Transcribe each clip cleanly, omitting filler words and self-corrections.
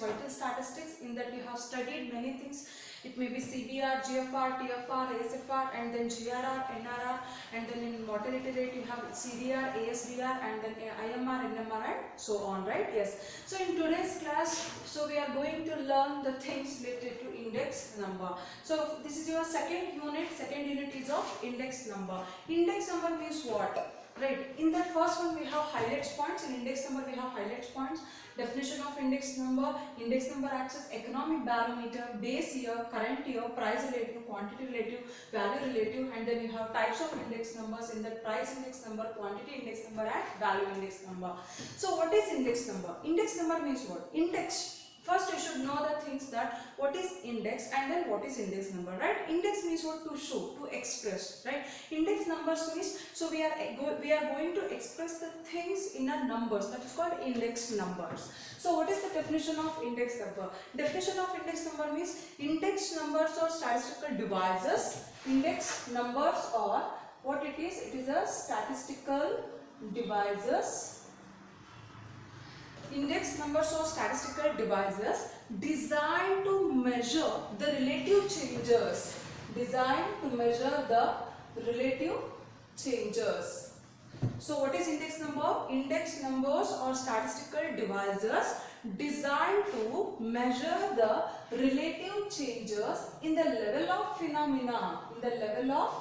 vital statistics. In that we have studied many things. It may be CBR, GFR, TFR, ASFR, and then GRR, NRR, and then in mortality rate you have CDR, ASDR, and then IMR, NMR, and so on, right? Yes. So in today's class, so we are going to learn the things related to index number. So this is your second unit. Second unit is of index number. Index number means what? Right. In that first one we have highlights points. In index number we have highlights points. Definition of index number. Index number acts as economic barometer, base year, current year, price relative, quantity relative, value relative, and then you have types of index numbers. In that price index number, quantity index number, and value index number. So what is index number? Index number means what? Index. First you should know the things that what is index and then what is index number, right? Index means what? To show, to express, right? Index numbers means, so we are going to express the things in a numbers, that is called index numbers. So what is the definition of index number? Definition of index number means index numbers are statistical devices. Index numbers are what it is? It is a statistical devices. Index numbers are statistical devices designed to measure the relative changes. Designed to measure the relative changes. So what is index number? Index numbers are statistical devices designed to measure the relative changes in the level of phenomena. In the level of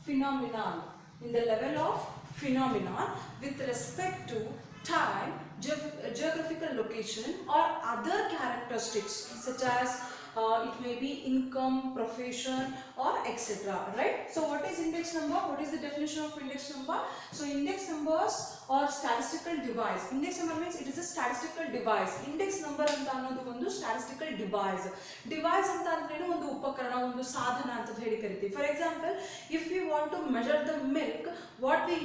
phenomenon. In the level of phenomenon with respect to time, geographical location, or other characteristics such as it may be income, profession, or etc. Right? So what is index number? What is the definition of index number? So index numbers are statistical device. Index number means it is a statistical device. Index number anta annodu ಒಂದು statistical device. Device anta ಅಂದ್ರೆ ಒಂದು ಉಪಕರಣ, ಒಂದು ಸಾಧನ ಅಂತ ಹೇಳಿ ಕರೀತೀವಿ. For example, if we want to measure the milk, what we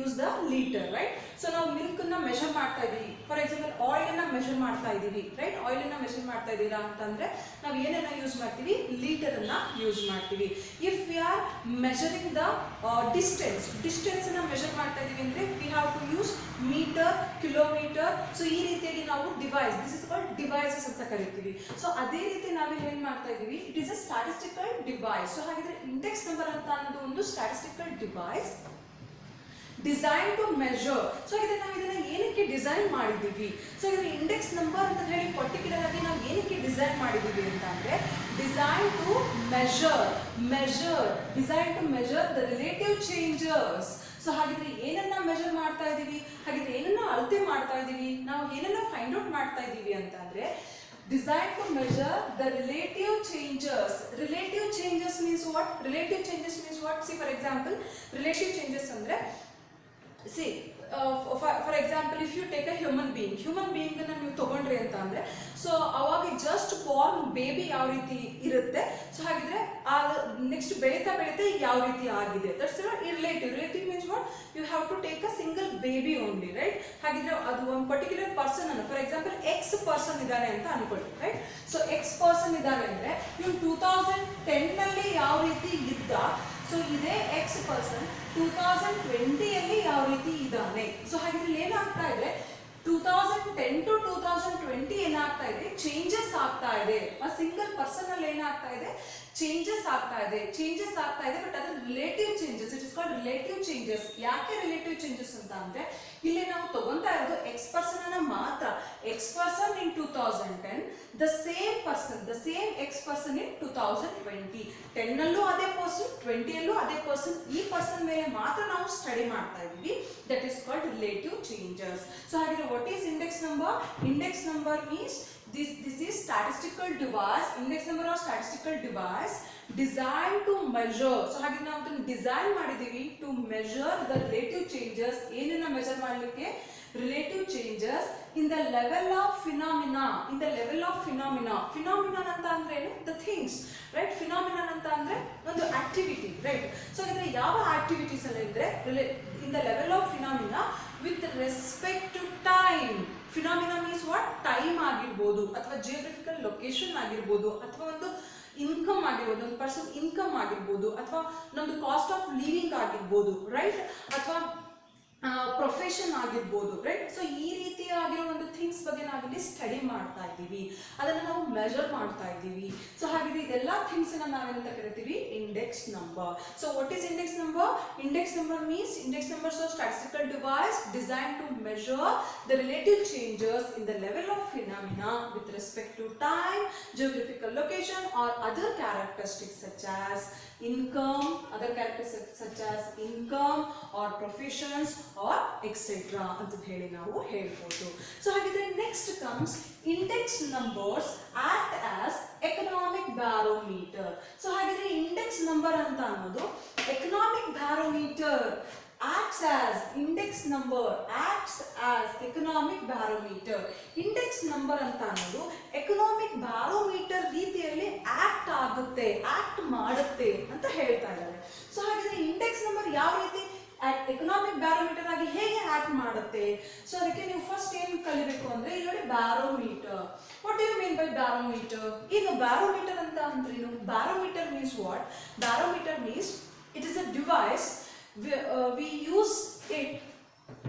use the liter, right? So ನಾವು milk ಅನ್ನು measure ಮಾಡ್ತಾ ಇದೀವಿ. For example, oil ಅನ್ನು measure ಮಾಡ್ತಾ ಇದೀವಿ, right? Oil ಅನ್ನು measure ಮಾಡ್ತಾ ಇದೀರಾ ಅಂತಂದ್ರೆ ನಾವು ಏನನ್ನ ಯೂಸ್ ಮಾಡ್ತೀವಿ? ಲೀಟರ್ ಅನ್ನ ಯೂಸ್ ಮಾಡ್ತೀವಿ. If we are measuring the distance ಅನ್ನ measure ಮಾಡ್ತಾ ಇದೀವಿ ಅಂದ್ರೆ we have to use meter, kilometer. So ಈ ರೀತಿಯಾಗಿ ನಾವು device, this is called devices ಅಂತ ಕರೀತೀವಿ. So ಅದೇ ರೀತಿ ನಾವು ಏನು ಮಾಡ್ತಾ ಇದೀವಿ? It is a statistical device. So ಹಾಗಿದ್ರೆ index number ಅಂತ ಅನ್ನೋದು ಒಂದು statistical device designed to measure. So ಇದನ್ನ ಏನಕ್ಕೆ ಡಿಸೈನ್ ಮಾಡಿದೀವಿ? ಸೊ ಇದನ್ನ ಇಂಡೆಕ್ಸ್ ನಂಬರ್ ಅಂತ ಹೇಳಿ ಪರ್ಟಿಕ್ಯುಲರ್ ಆಗಿ ನಾವು ಏನಕ್ಕೆ ಡಿಸೈನ್ ಮಾಡಿದೀವಿ ಅಂತ ಅಂದ್ರೆ design to measure the relative changes. So ಹಾಗಿದ್ರೆ ಏನನ್ನ ಮೆಜರ್ ಮಾಡ್ತಾ ಇದೀವಿ? ಹಾಗಿದ್ರೆ ಏನನ್ನ ಅಳತೆ ಮಾಡ್ತಾ ಇದೀವಿ? ನಾವು ಏನನ್ನ ಫೈಂಡ್ ಔಟ್ ಮಾಡ್ತಾ ಇದೀವಿ ಅಂತ ಅಂದ್ರೆ designed to measure the relative changes. Relative changes means what? Relative changes means what? See, for example, relative changes andre see for example, if you take a human being ಅನ್ನು ನೀವು ತಗೊಂಡ್ರಿ ಅಂತ ಅಂದ್ರೆ so ಅವಾಗ ಜಸ್ಟ್ ಬಾರ್ನ್ ಬೇಬಿ ಯಾವ ರೀತಿ ಇರುತ್ತೆ, so ಹಾಗಿದ್ರೆ ನೆಕ್ಸ್ಟ್ ಬೆಳೀತಾ ಯಾವ ರೀತಿ ಆಗಿದೆ, that's relative means what? You have to take a single baby only, right? ಹಾಗಿದ್ರೆ ಅದು ಒಂದು ಪರ್ಟಿಕ್ಯುಲರ್ ಪರ್ಸನ್ ಅನ್ನು, ಫಾರ್ ಎಕ್ಸಾಂಪಲ್ ಎಕ್ಸ್ ಪರ್ಸನ್ ಇದ್ದಾನೆ ಅಂತ ಅನ್ಕೊಳ್ಳಿ, ರೈಟ್? ಸೊ ಎಕ್ಸ್ ಪರ್ಸನ್ ಇದ್ದಾನೆ ಅಂದ್ರೆ ಇವನು 2010 ನಲ್ಲಿ ಯಾವ ರೀತಿ ಇದ್ದ, ಸೊ ಇದೇ ಎಕ್ಸ್ ಪರ್ಸನ್ 2020 ಅಲ್ಲಿ ಯಾವ ರೀತಿ ಇದ್ದಾನೆ. ಸೊ ಹಾಗಿದ್ರೆ ಏನಾಗ್ತಾ ಇದೆ? 2010 to 2020 ಏನಾಗ್ತಾ ಇದೆ? ಚೇಂಜಸ್ ಆಗ್ತಾ ಇದೆ. ಆ ಸಿಂಗಲ್ ಪರ್ಸನ್ ಅಲ್ಲಿ ಏನಾಗ್ತಾ ಇದೆ? ಚೇಂಜಸ್ ಆಗ್ತಾ ಇದೆ. ಬಟ್ ಅದು relative changes. It is called relative changes. ಯಾಕೆ ರಿಲೇಟಿವ್ ಚೇಂಜಸ್ ಅಂತ ಅಂದ್ರೆ ಇಲ್ಲಿ ನಾವು ತಗೊಂತಾ ಇರೋದು ಎಕ್ಸ್ ಪರ್ಸನ್ ಅನ್ನ ಮಾತ್ರ. Ex person in 2010, the same ex person in 2020. 10 ಅಲ್ಲೂ ಅದೇ ಪರ್ಸನ್, 20 ಅಲ್ಲೂ ಅದೇ ಪರ್ಸನ್. ಈ ಪರ್ಸನ್ ಮೇಲೆ ಮಾತ್ರ ನಾವು ಸ್ಟಡಿ ಮಾಡ್ತಾ ಇದೀವಿ. That is called relative changes. So ಹಾಗಿದ್ರೆ what is index number? Index number means this is statistical device. Index number or statistical device designed to measure. So ಹಾಗೆ ನಾವು ಅದನ್ನ ಡಿಸೈನ್ ಮಾಡಿದೀವಿ to measure the relative changes. ಏನನ್ನ measure ಮಾಡಲಿಕ್ಕೆ? relative changes in the level of phenomena. Phenomenon ಅಂತ ಅಂದ್ರೆ ಏನು? the things, right? Phenomenon ಅಂತ ಅಂದ್ರೆ ಒಂದು activity, right? So ಇದರ ಯಾವ activities ಅಲ್ಲ ಇದ್ರೆ in the level of phenomena with respect to time. Phenomena means what? Time ಆಗಿರ್ಬೋದು, ಅಥವಾ ಜಿಯೋಗ್ರಫಿಕಲ್ ಲೊಕೇಶನ್ ಆಗಿರ್ಬೋದು, ಅಥವಾ ಒಂದು ಇನ್ಕಮ್ ಆಗಿರ್ಬೋದು, ಒಂದು ಪರ್ಸನ್ ಇನ್ಕಮ್ ಆಗಿರ್ಬೋದು, ಅಥವಾ ನಮ್ದು ಕಾಸ್ಟ್ ಆಫ್ ಲಿವಿಂಗ್ ಆಗಿರ್ಬೋದು, ರೈಟ್? ಅಥವಾ ಪ್ರೊಫೆಷನ್ ಆಗಿರ್ಬೋದು, ರೈಟ್. ಸೊ ಈ ರೀತಿಯಾಗಿರೋ ಒಂದು ಥಿಂಗ್ಸ್ ಬಗ್ಗೆ ನಾವಿಲ್ಲಿ ಸ್ಟಡಿ ಮಾಡ್ತಾ ಇದ್ದೀವಿ, ಅದನ್ನು ನಾವು ಮೆಜರ್ ಮಾಡ್ತಾ ಇದ್ದೀವಿ. ಸೊ ಹಾಗಿದ್ರೆ ಇದೆಲ್ಲ ಥಿಂಗ್ಸ್ ನಾವೇನಂತ ಕರಿತೀವಿ, index number. So what is index number? Index number means index numbers are statistical device design to measure the relative changes in the level of phenomena with respect to time, geographical location or other characteristics such as income, other characteristics such as income or professions or etc. ಅಂತ ಹೇಳಿ ನಾವು ಹೇಳ್ಬೋದು. So ಹಾಗಿದ್ರೆ next comes index numbers act as economic barometer. So ಹಾಗಿದ್ರೆ index number ಅಂತ ಅನ್ನೋದು economic barometer. Acts as index number acts as economic barometer. Index number ಅಂತ ಅನ್ನೋದು ಎಕನಾಮಿಕ್ ಬ್ಯಾರೋಮೀಟರ್ ರೀತಿಯಲ್ಲಿ ಆಕ್ಟ್ ಆಗುತ್ತೆ, ಆಕ್ಟ್ ಮಾಡುತ್ತೆ ಅಂತ ಹೇಳ್ತಾ ಇದ್ದಾರೆ. ಸೊ ಹಾಗಿದ್ರೆ ಇಂಡೆಕ್ಸ್ ನಂಬರ್ ಯಾವ ರೀತಿ ಎಕನಾಮಿಕ್ ಬ್ಯಾರೋಮೀಟರ್ ಆಗಿ ಹೇಗೆ ಆಕ್ಟ್ ಮಾಡುತ್ತೆ? ಸೊ ಅದಕ್ಕೆ ನೀವು ಫಸ್ಟ್ ಏನು ಕಲಿಬೇಕು ಅಂದ್ರೆ ಇಲ್ಲಿ ನೋಡಿ barometer. What do you mean by barometer? ಈಗ ಬ್ಯಾರೋಮೀಟರ್ ಅಂತ ಅಂದ್ರೇನು? Barometer means what? Barometer means it is a device. We use it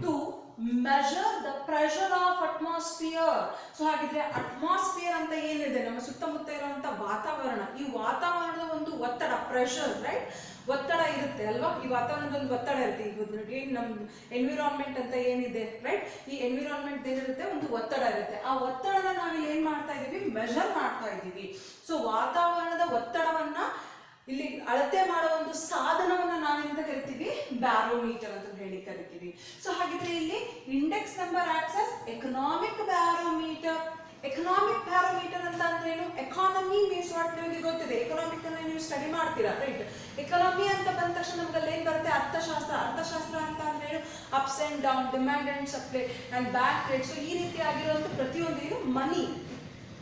to measure the pressure of atmosphere. So ಹಾಗಿದ್ರೆ ಅಟ್ಮಾಸ್ಫಿಯರ್ ಅಂತ ಏನಿದೆ ನಮ್ಮ ಸುತ್ತಮುತ್ತ ಇರುವಂತ ವಾತಾವರಣ, ಈ ವಾತಾವರಣದ ಒಂದು ಒತ್ತಡ, ಪ್ರೆಷರ್, ರೈಟ್? ಒತ್ತಡ ಇರುತ್ತೆ ಅಲ್ವಾ? ಈ ವಾತಾವರಣದ ಒಂದು ಒತ್ತಡ ಇರುತ್ತೆ. ಈಗ ನಮ್ದು ಎನ್ವಿರಾನ್ಮೆಂಟ್ ಅಂತ ಏನಿದೆ, ರೈಟ್? ಈ ಎನ್ವಿರಾನ್ಮೆಂಟ್ ಏನಿರುತ್ತೆ, ಒಂದು ಒತ್ತಡ ಇರುತ್ತೆ. ಆ ಒತ್ತಡನ ನಾವಿಲ್ಲಿ ಏನ್ ಮಾಡ್ತಾ ಇದೀವಿ? ಮೆಜರ್ ಮಾಡ್ತಾ ಇದ್ದೀವಿ. ಸೊ ವಾತಾವರಣದ ಒತ್ತಡವನ್ನ ಇಲ್ಲಿ ಅಳತೆ ಮಾಡೋ ಒಂದು ಸಾಧನವನ್ನ ನಾವೇನಂತ ಕರಿತೀವಿ? ಬ್ಯಾರೋಮೀಟರ್ ಅಂತ ಹೇಳಿ ಕರಿತೀವಿ. ಸೊ ಹಾಗಿದ್ರೆ ಇಲ್ಲಿ index number acts as economic barometer. Economic barometer ಅಂತ ಅಂದ್ರೆ ಏನು? Economy means what? ನಿಮಗೆ ಗೊತ್ತಿದೆ, ಎಕನಾಮಿಕ್ ಅನ್ನ ನೀವು ಸ್ಟಡಿ ಮಾಡ್ತೀರಾ, ರೈಟ್? ಎಕಾನಮಿ ಅಂತ ಬಂದ ತಕ್ಷಣ ನಮ್ಗೆ ಅಲ್ಲಿ ಏನ್ ಬರುತ್ತೆ? ಅರ್ಥಶಾಸ್ತ್ರ. ಅರ್ಥಶಾಸ್ತ್ರ ಅಂತ ಅಂದ್ರೆ ಏನು? Ups and down, demand and supply and back rate. So ಈ ರೀತಿ ಆಗಿರುವಂತ ಪ್ರತಿಯೊಂದು ಏನು ಮನಿ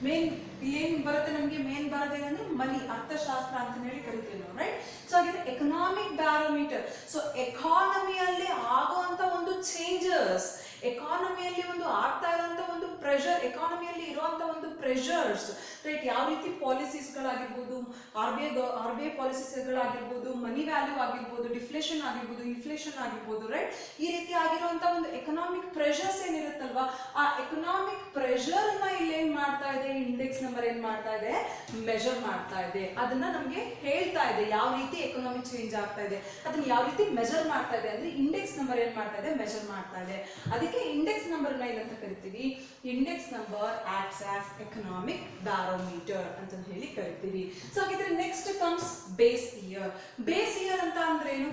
ಮೇನ್ ಏನ್ ಬರುತ್ತೆ ನಮ್ಗೆ? ಮೇನ್ ಬರೋದೇನಂದ್ರೆ ಮನಿ, ಅರ್ಥಶಾಸ್ತ್ರ ಅಂತ ಹೇಳಿ ಕರಿತೀವಿ ನಾವು, ರೈಟ್? ಸೊ ಹಾಗಿದ್ರೆ ಎಕನಾಮಿಕ್ ಬ್ಯಾರೋಮೀಟರ್. ಸೊ ಎಕಾನಮಿಯಲ್ಲಿ ಆಗುವಂತ ಒಂದು ಚೇಂಜಸ್, ಎಕಾನಮಿಯಲ್ಲಿ ಒಂದು ಆಗ್ತಾ ಇರುವಂತ ಒಂದು ಪ್ರೆಷರ್, ಎಕಾನಮಿಯಲ್ಲಿ ಇರುವಂತ ಒಂದು ಪ್ರೆಷರ್ಸ್, ರೈಟ್? ಯಾವ ರೀತಿ ಪಾಲಿಸೀಸ್ಗಳಾಗಿರ್ಬೋದು, ಆರ್ ಬಿ ಐ ಪಾಲಿಸೀಸ್ಗಳಾಗಿರ್ಬೋದು, ಮನಿ ವ್ಯಾಲ್ಯೂ ಆಗಿರ್ಬೋದು, ಡಿಫ್ಲೇಷನ್ ಆಗಿರ್ಬೋದು, ಇನ್ಫ್ಲೇಷನ್ ಆಗಿರ್ಬೋದು, ರೈಟ್? ಈ ರೀತಿ ಆಗಿರುವಂತ ಒಂದು ಎಕನಾಮಿಕ್ ಪ್ರೆಷರ್ಸ್ ಏನಿರುತ್ತಲ್ವಾ, ಆ ಎಕನಾಮಿಕ್ ಪ್ರೆಷರ್ ಅನ್ನ ಇಲ್ಲಿ ಏನ್ ಮಾಡ್ತಾ ಇದೆ? ಇಂಡೆಕ್ಸ್ ನಂಬರ್ ಏನ್ ಮಾಡ್ತಾ ಇದೆ? ಮೆಜರ್ ಮಾಡ್ತಾ ಇದೆ. ಅದನ್ನ ನಮ್ಗೆ ಹೇಳ್ತಾ ಇದೆ ಯಾವ ರೀತಿ ಎಕನಾಮಿಕ್ ಚೇಂಜ್ ಆಗ್ತಾ ಇದೆ, ಅದನ್ನ ಯಾವ ರೀತಿ ಮೆಜರ್ ಮಾಡ್ತಾ ಇದೆ ಅಂದ್ರೆ ಇಂಡೆಕ್ಸ್ ನಂಬರ್ ಏನ್ ಮಾಡ್ತಾ ಇದೆ? ಮೆಜರ್ ಮಾಡ್ತಾ ಇದೆ. ಅದಕ್ಕೆ ಇಂಡೆಕ್ಸ್ ನಂಬರ್ ನ ಏನಂತ ಕರಿತೀವಿ? Index number acts as economic barometer ಅಂತ ಹೇಳಿ ಕರಿತೀವಿ. ಸೊ ಹಾಗಿದ್ರೆ next comes base year. Base year ಅಂತ ಅಂದ್ರೆ ಏನು?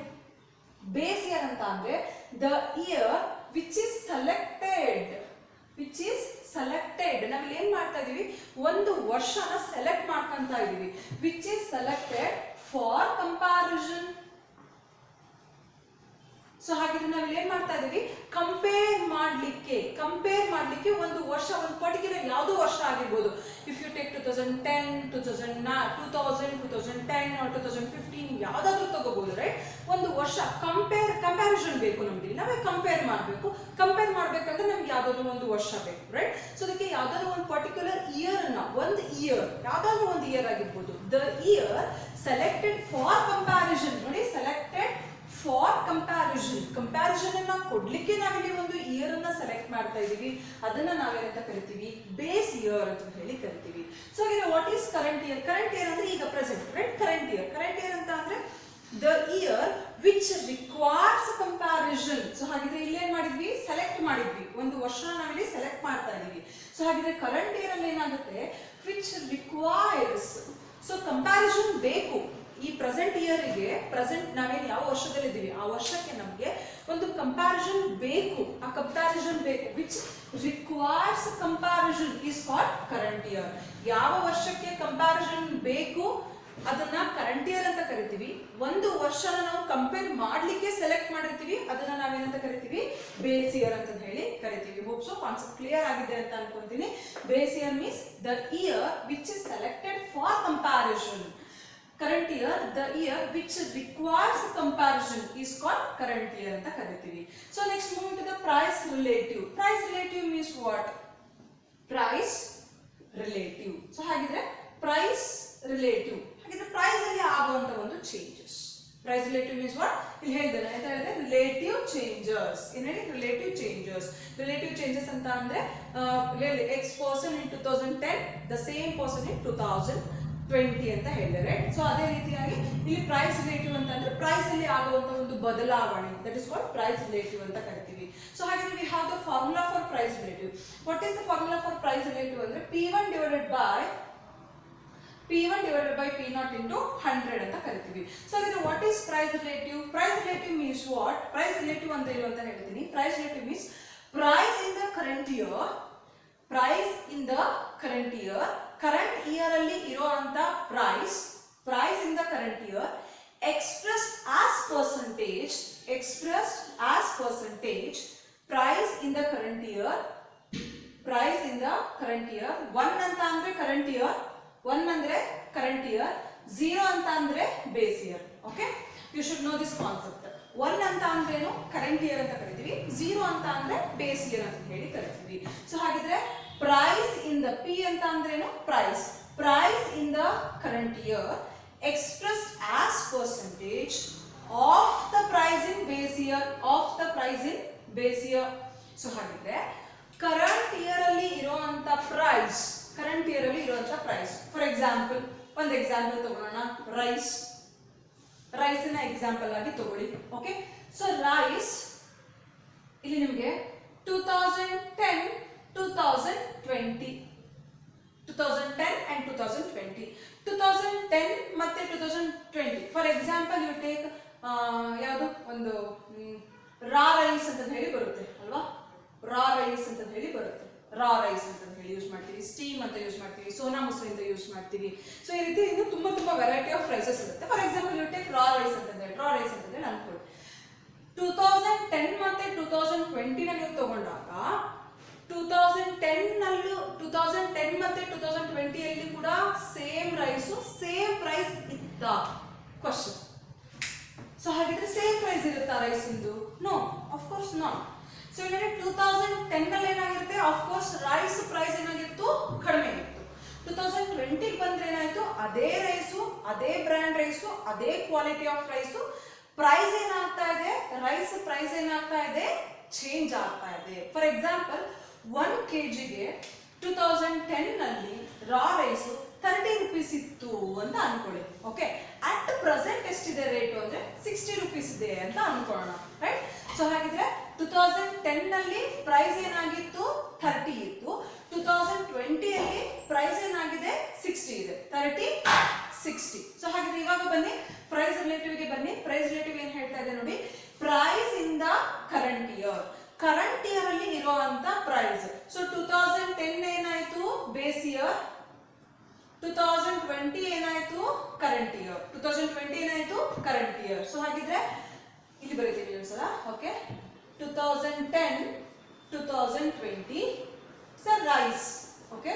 ಬೇಸ್ ಇಯರ್ ಅಂತ ಅಂದ್ರೆ the year which is selected, which is selected. ನಾವಿಲ್ಲಿ ಏನ್ ಮಾಡ್ತಾ ಇದೀವಿ? ಒಂದು ವರ್ಷನ ಸೆಲೆಕ್ಟ್ ಮಾಡ್ಕೊಂತ ಇದೀವಿ. Which is selected for comparison. So ಹಾಗಿದ್ರೆ ನಾವಿಲ್ಲಿ ಏನ್ ಮಾಡ್ತಾ ಇದೀವಿ? ಕಂಪೇರ್ ಮಾಡ್ಲಿಕ್ಕೆ ಒಂದು ವರ್ಷ, ಒಂದು ಪರ್ಟಿಕ್ಯುಲರ್ ಯಾವುದೋ ವರ್ಷ ಆಗಿರ್ಬೋದು. ಇಫ್ ಯು ಟೇಕ್ 2010, 2010 or 2015 ಯಾವ್ದಾದ್ರು ತಗೋಬಹುದು, ರೈಟ್? ಒಂದು ವರ್ಷ ಕಂಪ್ಯಾರಿಸನ್ ಬೇಕು ನಮ್ಗೆ. ನಾವೇ ಕಂಪೇರ್ ಮಾಡ್ಬೇಕಂದ್ರೆ ನಮ್ಗೆ ಯಾವ್ದಾದ್ರು ಒಂದು ವರ್ಷ ಬೇಕು, ರೈಟ್? ಸೊ ಅದಕ್ಕೆ ಯಾವ್ದಾದ್ರು ಒಂದು ಪರ್ಟಿಕ್ಯುಲರ್ ಇಯರ್ ನ, ಒಂದು ಇಯರ್, ಯಾವ್ದಾದ್ರು ಒಂದು ಇಯರ್ ಆಗಿರ್ಬೋದು. The year selected for comparison. ನೋಡಿ, ಸೆಲೆಕ್ಟೆಡ್ ಫಾರ್ ಕಂಪ್ಯಾರಿಸನ್ ಅನ್ನ ಕೊಡ್ಲಿಕ್ಕೆ ನಾವಿಲ್ಲಿ ಒಂದು ಇಯರ್ ಅನ್ನ ಸೆಲೆಕ್ಟ್ ಮಾಡ್ತಾ ಇದೀವಿ. ಅದನ್ನ ನಾವೇನಂತ ಕರಿತೀವಿ? ಬೇಸ್ ಇಯರ್ ಅಂತ ಹೇಳಿ ಕರಿತೀವಿ. ಸೊ ಹಾಗೆ what is current year? Current year ಅಂದ್ರೆ ಈಗ ಪ್ರೆಸೆಂಟ್, ರೈಟ್? ಕರೆಂಟ್ ಇಯರ್ ಅಂತ ಅಂದ್ರೆ the year which requires comparison. So ಹಾಗಿದ್ರೆ ಇಲ್ಲಿ ಏನ್ ಮಾಡಿದ್ವಿ? ಸೆಲೆಕ್ಟ್ ಮಾಡಿದ್ವಿ, ಒಂದು ವರ್ಷ ನಾವಿಲ್ಲಿ ಸೆಲೆಕ್ಟ್ ಮಾಡ್ತಾ ಇದೀವಿ. ಸೊ ಹಾಗಿದ್ರೆ ಕರೆಂಟ್ ಇಯರ್ ಅಲ್ಲಿ ಏನಾಗುತ್ತೆ? Which requires. ಸೊ ಕಂಪ್ಯಾರಿಸನ್ ಬೇಕು. ಈ ಪ್ರೆಸೆಂಟ್ ಇಯರ್ಗೆ, ಪ್ರೆಸೆಂಟ್ ನಾವೇನು ಯಾವ ವರ್ಷದಲ್ಲಿದ್ದೀವಿ ಆ ವರ್ಷಕ್ಕೆ ನಮಗೆ ಒಂದು ಕಂಪ್ಯಾರಿಸನ್ ಬೇಕು. ಆ ಕಂಪ್ಯಾರಿಸನ್ ಬೇಕು which requires comparison is called current year. ಯಾವ ವರ್ಷಕ್ಕೆ ಕಂಪ್ಯಾರಿಸನ್ ಬೇಕು ಅದನ್ನ ಕರೆಂಟ್ ಇಯರ್ ಅಂತ ಕರಿತೀವಿ. ಒಂದು ವರ್ಷನ ನಾವು ಕಂಪೇರ್ ಮಾಡ್ಲಿಕ್ಕೆ ಸೆಲೆಕ್ಟ್ ಮಾಡಿರ್ತೀವಿ, ಅದನ್ನ ನಾವೇನಂತ ಕರಿತೀವಿ? ಬೇಸ್ ಇಯರ್ ಅಂತ ಹೇಳಿ ಕರಿತೀವಿ. ಹೋಪ್ ಸೊ ಕಾನ್ಸೆಪ್ಟ್ ಕ್ಲಿಯರ್ ಆಗಿದೆ ಅಂತ ಅನ್ಕೊಂತೀನಿ. Base year means the year which is selected for comparison. current year, the year which requires comparison is called current year ಅಂತ ಕರಿತೀವಿ. So next moving to the price relative. Price relative means what? Price relative. So ಹಾಗಿದ್ರೆ price relative. ಹಾಗಿದ್ರೆ price ಅಲ್ಲಿ ಆಗುವಂತ ಒಂದು changes. Price relative means what? ಇಲ್ಲಿ ಹೇಳಿದೆ ಅಂತ ಹೇಳಿದ್ರೆ ರಿಲೇಟಿವ್ ಚೇಂಜಸ್. ಏನ್ ಹೇಳಿ ರಿಲೇಟಿವ್ ಚೇಂಜಸ್. ರಿಲೇಟಿವ್ ಚೇಂಜಸ್ ಅಂತ ಅಂದ್ರೆ ಹೇಳಿ ex person in 2010 the same person in 2020 ಅಂತ ಹೇಳಿದ್ರೆ. ಸೊ ಅದೇ ರೀತಿಯಾಗಿ ಇಲ್ಲಿ ಪ್ರೈಸ್ ರಿಲೇಟಿವ್ ಅಂತ ಅಂದ್ರೆ ಪ್ರೈಸ್ ಅಲ್ಲಿ ಆಗುವಂತ ಒಂದು ಬದಲಾವಣೆ, that is what price relative ಅಂತ ಕರಿತೀವಿ. ಸೊ ಹಾಗಾದ್ರೆ we have the formula for price relative. What is the formula for price relative ಅಂದ್ರೆ P1 divided by P0 into 100 ಅಂತ ಕರಿತೀವಿ. ಸೊ ಹಾಗಾದ್ರೆ what is price relative? Price relative means what? Price relative ಅಂತ ಏನು ಅಂತ ಹೇಳ್ತೀನಿ. Price relative means price in the current year, price in the current year, current year ಅಲ್ಲಿ ಇರುವಂತ price in the current year expressed as percentage price in the current year, price in the current year. 1 ಅಂತ ಅಂದ್ರೆ current year, 1 ಅಂದ್ರೆ current year, 0 ಅಂತ ಅಂದ್ರೆ base year. Okay, you should know this concept. 1 ಅಂತ ಅಂದ್ರೆ ಏನು current year ಅಂತ ಕರಿತೀವಿ, 0 ಅಂತ ಅಂದ್ರೆ base year ಅಂತ ಹೇಳಿ ಕರಿತೀವಿ. ಸೊ ಹಾಗಿದ್ರೆ price in the P ಅಂತ ಅಂದ್ರೆ ಏನು price in the current year expressed as percentage of the price in base year, so ಹಾಗಿದ್ರೆ ಕರೆಂಟ್ ಇಯರ್ ಅಲ್ಲಿ ಇರುವಂತ ಪ್ರೈಸ್, ಫಾರ್ ಎಕ್ಸಾಂಪಲ್ ಒಂದು ಎಕ್ಸಾಂಪಲ್ ತಗೊಳ್ಳೋಣ. ರೈಸ್ ನ ಎಕ್ಸಾಂಪಲ್ ಆಗಿ ತಗೊಳ್ಳಿ. ಓಕೆ, ಸೊ ರೈಸ್ ಇಲ್ಲಿ ನಿಮಗೆ 2010 and 2020 ಮತ್ತೆ 2020 ಫಾರ್ ಎಕ್ಸಾಂಪಲ್ ಯು ಟೇಕ್ ಯಾವುದು ಒಂದು ರಾ ರೈಸ್ ಅಂತ ಹೇಳಿ ಬರುತ್ತೆ ಅಲ್ವಾ, ರಾ ರೈಸ್ ಅಂತ ಹೇಳಿ ಯೂಸ್ ಮಾಡ್ತೀವಿ, ಸ್ಟೀಮ್ ಅಂತ ಯೂಸ್ ಮಾಡ್ತೀವಿ, ಸೋನಾ ಮೊಸರು ಅಂತ ಯೂಸ್ ಮಾಡ್ತೀವಿ. ಸೊ ಈ ರೀತಿ ಇನ್ನು ತುಂಬಾ ವೆರೈಟಿ ಆಫ್ ರೈಸಸ್ ಇರುತ್ತೆ. For example you take raw rice ಅಂತಂದ್ರೆ ಅನ್ಕೊಳ್ಳಿ. 2010 ಮತ್ತೆ 2020 ನ ನೀವು ತಗೊಂಡಾಗ 2010 ಮತ್ತೆ 2020 ಅಲ್ಲಿ ಕೂಡ ಸೇಮ್ ಪ್ರೈಸ್ ಇತ್ತ ಕ್ವಶನ್. ಸೊ ಹಾಗಿದ್ರೆ ಸೇಮ್ ಪ್ರೈಸ್ ಇರುತ್ತಾ ರೈಸ್ ಇಂದು? No, of course not. So ಇಲ್ಲಿ 2010 ನಲ್ಲಿ ಏನಾಗಿರುತ್ತೆ, ಆಫ್ ಕೋರ್ಸ್ ರೈಸ್ ಪ್ರೈಸ್ ಏನಾಗಿತ್ತು, ಕಡಿಮೆ ಇತ್ತು. 2020 ಬಂದ್ರೆ ಏನಾಯ್ತು, ಅದೇ ರೈಸು, ಅದೇ ಬ್ರ್ಯಾಂಡ್ ರೈಸು, ಅದೇ ಕ್ವಾಲಿಟಿ ಆಫ್ ರೈಸು, ಪ್ರೈಸ್ ಏನಾಗ್ತಾ ಇದೆ, ರೈಸ್ ಪ್ರೈಸ್ ಏನಾಗ್ತಾ ಇದೆ, ಚೇಂಜ್ ಆಗ್ತಾ ಇದೆ. ಫಾರ್ ಎಕ್ಸಾಂಪಲ್ 1 kgಗೆ 2010 ನಲ್ಲಿ ರಾ ರೈಸು 30 ರೂಪೀಸ್ ಇತ್ತು ಅಂತ ಅನ್ಕೊಳ್ಳಿ. ಓಕೆ, ಅಟ್ ಪ್ರೆಸೆಂಟ್ ಎಷ್ಟಿದೆ ರೇಟ್ ಅಂದ್ರೆ 60 ರೂಪೀಸ್ ಇದೆ ಅಂತ ಅನ್ಕೊಳ್ಳೋಣ, ರೈಟ್? ಸೊ ಹಾಗಿದ್ರೆ 2010 ನಲ್ಲಿ ಪ್ರೈಸ್ ಏನಾಗಿತ್ತು, 30 ಇತ್ತು. 2020 ಅಲ್ಲಿ ಪ್ರೈಸ್ ಏನಾಗಿದೆ, 60 ಇದೆ. 30 60. ಸೊ ಹಾಗಿದ್ರೆ ಇವಾಗ ಬನ್ನಿ ಪ್ರೈಸ್ ರಿಲೇಟಿವ್ ಗೆ ಬನ್ನಿ. ಪ್ರೈಸ್ ರಿಲೇಟಿವ್ ಏನ್ ಹೇಳ್ತಾ ಇದೆ ನೋಡಿ, price in the current year ಅಲ್ಲಿ ಇರುವಂತ ಪ್ರೈಸ್. ಸೊ 2010 ಏನಾಯ್ತು, ಬೇಸ್ ಇಯರ್. 2020 ಏನಾಯ್ತು, ಕರೆಂಟ್ ಇಯರ್. ಸೊ ಹಾಗಿದ್ರೆ ಇಲ್ಲಿ ಬರೀತೀವಿ ಒಂದ್ಸಲ. Okay, 2010 2020 sir rice. ಓಕೆ,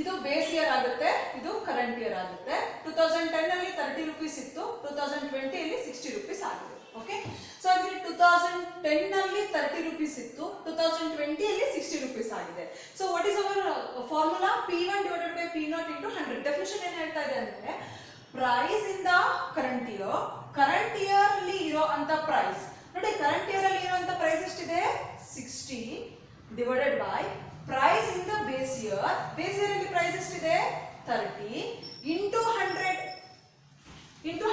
ಇದು ಬೇಸ್ ಇಯರ್ ಆಗುತ್ತೆ, ಇದು ಕರೆಂಟ್ ಇಯರ್ ಆಗುತ್ತೆ. 2010 ಅಲ್ಲಿ 30 ರೂಪೀಸ್ ಇತ್ತು, 2020 ಅಲ್ಲಿ 60 ರೂಪೀಸ್ ಆಗಿದೆ. ಓಕೆ, ಸೊ ಹಾಗೆ 2010 ನಲ್ಲಿ 30 ರೂಪೀಸ್ ಇತ್ತು, 2020 ಅಲ್ಲಿ 60 ರೂಪೀಸ್ ಆಗಿದೆ. So what is our formula? P1 divided by P0 into 100. Definition ಏನ್ ಹೇಳ್ತಾ ಇದೆ ಅಂದ್ರೆ price in the current year ಅಲ್ಲಿ ಇರೋ ಅಂತ ಪ್ರೈಸ್ ನೋಡಿ. ಕರೆಂಟ್ ಇಯರ್ ಅಲ್ಲಿ ಇರುವಂತ ಪ್ರೈಸ್ ಎಷ್ಟಿದೆ, 60 divided by price in the base year ಅಲ್ಲಿ ಪ್ರೈಸ್ ಎಷ್ಟಿದೆ, 30 into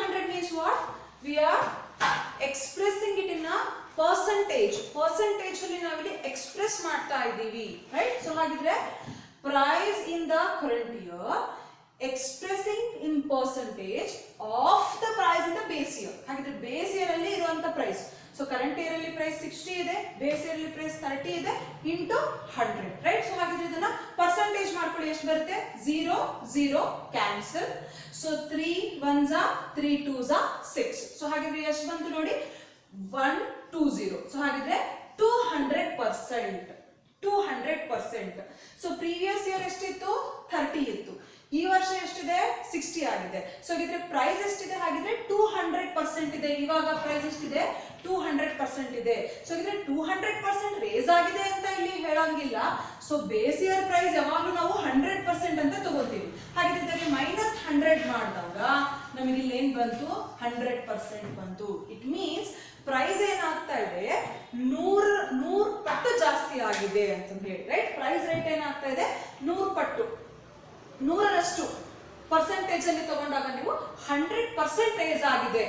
100 means what? We are expressing it in a percentage ಅಲ್ಲಿ ನಾವಿಲ್ಲಿ ಎಕ್ಸ್ಪ್ರೆಸ್ ಮಾಡ್ತಾ ಇದ್ದೀವಿ, ರೈಟ್? ಸೊ ಹಾಗಿದ್ರೆ price in the current year expressing in percentage of the price in the base year. ಹಾಗಿದ್ರೆ base year ಅಲ್ಲಿ ಇರುವಂತ price, so current year ಅಲ್ಲಿ price 60 ಇದೆ, ಬೇಸ್ ಇಯರ್ ಅಲ್ಲಿ ಪ್ರೈಸ್ 30 ಇದೆ, ಇಂಟು 100, ರೈಟ್? ಸೊ ಹಾಗಿದ್ರೆ ಇದನ್ನ ಪರ್ಸೆಂಟೇಜ್ ಮಾಡ್ಕೊಳ್ಳಿ. ಎಷ್ಟು ಬರುತ್ತೆ, 0 0 cancel. So 3 1s 3 2s 6. So ಹಾಗಿದ್ರೆ ಎಷ್ಟು ಬಂತು ನೋಡಿ, 120. ಸೊ ಹಾಗಿದ್ರೆ 200%. ಸೊ ಪ್ರೀವಿಯಸ್ ಇಯರ್ ಎಷ್ಟಿತ್ತು, 30 ಇತ್ತು, ಈ ವರ್ಷ ಎಷ್ಟಿದೆ, 60 ಆಗಿದೆ. ಸೊ ಹಾಗಿದ್ರೆ ಪ್ರೈಸ್ ಎಷ್ಟಿದೆ, ಹಾಗಿದ್ರೆ 200% ಇದೆ. ಇವಾಗ ಪ್ರೈಸ್ ಎಷ್ಟಿದೆ, 200% ಇದೆ. ಸೊ ಹಾಗಿದ್ರೆ 200% ರೇಸ್ ಆಗಿದೆ ಅಂತ ಇಲ್ಲಿ ಹೇಳಂಗಿಲ್ಲ. ಸೊ ಬೇಸ್ ಇಯರ್ ಪ್ರೈಸ್ ಯಾವಾಗಲೂ ನಾವು 100% ಅಂತ ತಗೋತೀವಿ. ಹಾಗಿದ್ರೆ -100 ಮಾಡಿದಾಗ ನಮಗೆ ಇಲ್ಲಿ ಏನ್ ಬಂತು 100% ಬಂತು. ಇಟ್ ಮೀನ್ಸ್ ಪ್ರೈಸ್ ಏನಾಗ್ತಾ ಇದೆ 100 ಪಟ್ಟು ಜಾಸ್ತಿ ಆಗಿದೆ ಅಂತ ಹೇಳಿ, ರೈಟ್. ಪ್ರೈಸ್ ರೇಟ್ ಏನಾಗ್ತಾ ಇದೆ 100 ಪಟ್ಟು, 100ರಷ್ಟು ಪರ್ಸೆಂಟೇಜ್ ಅಲ್ಲಿ ತಗೊಂಡಾಗ ನೀವು 100% ರೇಸ್ ಆಗಿದೆ,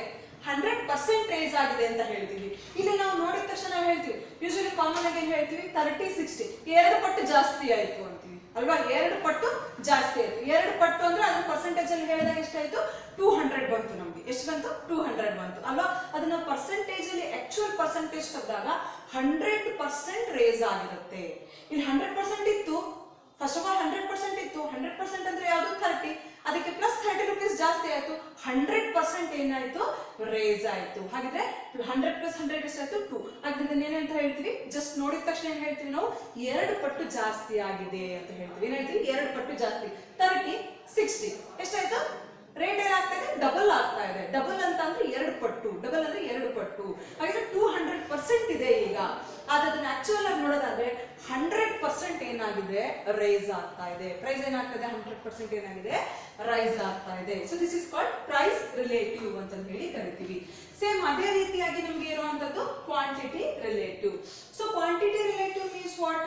100% ರೇಸ್ ಆಗಿದೆ ಅಂತ ಹೇಳ್ತೀವಿ. ಇಲ್ಲಿ ನಾವು ನೋಡಿದ ತಕ್ಷಣ ನಾವು ಹೇಳ್ತೀವಿ, ಯೂಶಲಿ ಕಾಮನ್ ಆಗಿ ಏನ್ ಹೇಳ್ತೀವಿ 30-60 2 ಪಟ್ಟು ಜಾಸ್ತಿ ಆಯ್ತು ಅಂತೀವಿ ಅಲ್ವಾ. 2 ಪಟ್ಟು ಜಾಸ್ತಿ ಆಯ್ತು. 2 ಪಟ್ಟು ಅಂದ್ರೆ ಅದ್ರ ಪರ್ಸೆಂಟೇಜ್ ಅಲ್ಲಿ ಹೇಳಿದಾಗ ಎಷ್ಟಾಯ್ತು 200 ಬಂತು. ನಮ್ಗೆ ಎಷ್ಟು ಬಂತು 200 ಬಂತು ಅಲ್ವಾ. ಅದನ್ನ ಪರ್ಸೆಂಟೇಜ್ ಅಲ್ಲಿ ಆಕ್ಚುಯಲ್ ಪರ್ಸೆಂಟೇಜ್ ತಂದಾಗ 100% ರೇಸ್ ಆಗಿರುತ್ತೆ. ಇಲ್ಲಿ 100% ಇತ್ತು, ಫಸ್ಟ್ ಆಫ್ ಆಲ್ 100% ಇತ್ತು. 100% ಅಂದ್ರೆ ಯಾವುದು 30, ಅದಕ್ಕೆ ಪ್ಲಸ್ 30 ರೂಪೀಸ್ ಜಾಸ್ತಿ ಆಯ್ತು. 100% ಏನಾಯ್ತು ರೇಸ್ ಆಯ್ತು. ಹಾಗಿದ್ರೆ 100 + 100 ಎಷ್ಟಾಯ್ತು 2. ಹಾಗಿದ್ರೆ ಏನಂತ ಹೇಳ್ತೀವಿ, ಜಸ್ಟ್ ನೋಡಿದ ತಕ್ಷಣ ಏನ್ ಹೇಳ್ತೀವಿ ನಾವು 2 ಪಟ್ಟು ಜಾಸ್ತಿ ಆಗಿದೆ ಅಂತ ಹೇಳ್ತೀವಿ. ಏನ್ ಹೇಳ್ತೀವಿ 2 ಪಟ್ಟು ಜಾಸ್ತಿ. 30-60 ಎಷ್ಟಾಯ್ತು ರೇಟ್ ಏನಾಗ್ತಾ ಇದೆ ಡಬಲ್ ಆಗ್ತಾ ಇದೆ. ಡಬಲ್ ಅಂತ ಅಂದ್ರೆ 2 ಪಟ್ಟು, ಡಬಲ್ ಅಂದ್ರೆ 2 ಪಟ್ಟು. ಹಾಗಿದ್ರೆ 200% ಇದೆ ಈಗ. ಆದ್ರೆ ಅದನ್ನ ಆಕ್ಚುಯಲ್ ಆಗಿ ನೋಡೋದಾದ್ರೆ 100% ಏನಾಗಿದೆ ರೈಸ್ ಆಗ್ತಾ ಇದೆ. ಪ್ರೈಸ್ ಏನಾಗ್ತದೆ 100% ಏನಾಗಿದೆ ರೈಸ್ ಆಗ್ತಾ ಇದೆ. So this is called price relative ಅಂತ ಹೇಳಿ ಕರಿತೀವಿ. ಸೇಮ್ ಅದೇ ರೀತಿಯಾಗಿ ನಮ್ಗೆ ಇರುವಂತದ್ದು quantity relative. So quantity relative means what?